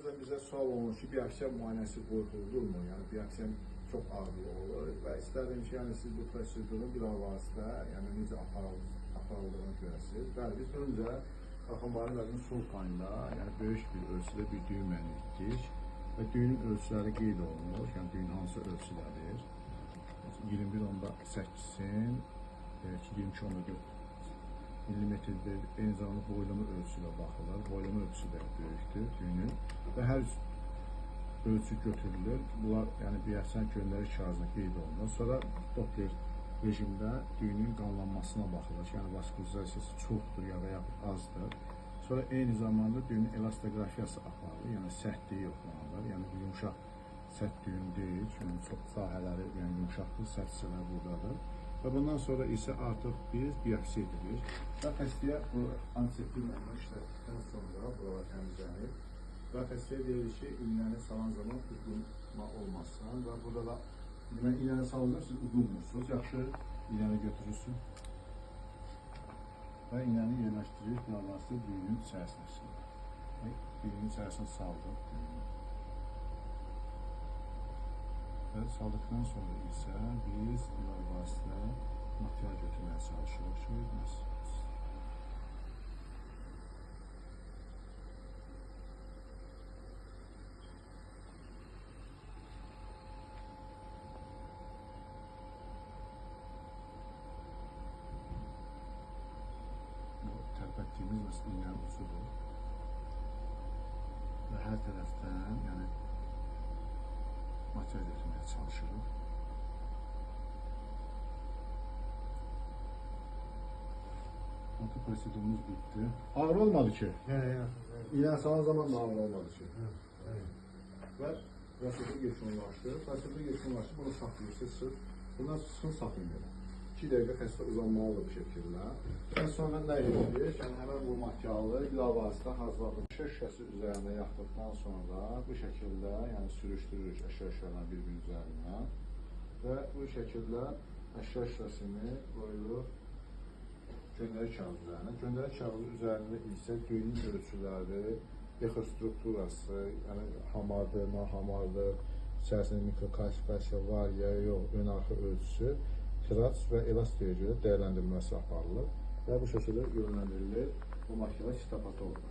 Bizə sual olunur ki, biopsiya müayinəsi qorxuldurmu? Yəni biopsiya çox ağırlı olur və istərdim ki, yəni siz bu prosedurun bilavasitə, yəni necə aparıldığını görəsiniz. Bəli, biz öncə Xaxambarın rayonunun Sulh ayında, yəni böyük bir ölçüdə bir düyün müəyyən etdik və düyünün ölçüləri qeyd olunur. Yəni düyün hansı ölçülədir? 21.8-in 22.4 millimetrdir. Eyni zamanda boylama ölçüsüyle baxılır. Boylama ölçüsü də böyükdür düyünün və hər ölçü götürülür. Bunlar yəni biopsiya göndəriş kağızına qeyd olunur. Sonra Doppler rejimdə düyünün qanlanmasına baxılır. Yəni vaskulizasiyası çoxdur ya da yaxud azdır. Sonra eyni zamanda düyünün elastografiyası aparılır. Yəni sərtliyi yoxlanılır. Yəni bu yumşaq sərt düyün deyil. Çünki çox sahələri yəni yumşaqdır, sərt hissələr buradadır. Və bundan sonra isə artıq biz biopsiya edirik. Və xəstəyə bu antiseptik məmur işlətdikdən sonra buralar təmizlənir. Və xəstəyə deyilir ki, iğnəni salan zaman udulma olmasın. Və burada da iğnəni salınca siz udulmursunuz. Yaxşı iğnəni götürürsünüz. Və iğnəni yerləşdiririk. Bilavasitə düyünün içərisinə. Düyünün içərisinə saldıq. Və saldıqdan sonra isə biz bilavasitə material götürməyə çalışırıq ki, özməz. Tərpətdiyimiz məsələ iğnənin ucudur. Və hər tərəfdən, yəni material götürməyə çalışırıq. Artıq prosedurumuz bitdi. Ağır olmadı ki. İğnə salan zaman da ağır olmadı ki. Və prosedur yekunlaşdı. Prosedur yekunlaşdı. Bunu saxlayırsınız sırf. Bundan çıxın saxlayın belə. 2 dəqiqə xəstə uzanmalıdır bu şəkildə. Və sonra nə edirik? Yəni həmən bu materialı bilavasitə hazırladıq. Şüşəsi üzərində yaxdıqdan sonra bu şəkildə yəni sürüşdürürük əşya şüşələrini bir-bir üzərinə və bu şəkildə əşya şüşəsini qoyuruq göndəriş kağızı üzərinə. Göndəriş kağızı üzərində isə düyünün ölçüləri, yexır strukturası, yəni hamardır, nahamardır, içərisində mikrokalsifikasiya var ya yox, ön-arxa ölçüsü, tiraj və elastikaya görə dəyərləndirilməsi aparılır və bu şəkildə yönləndirilir bu makina histopatoloqa.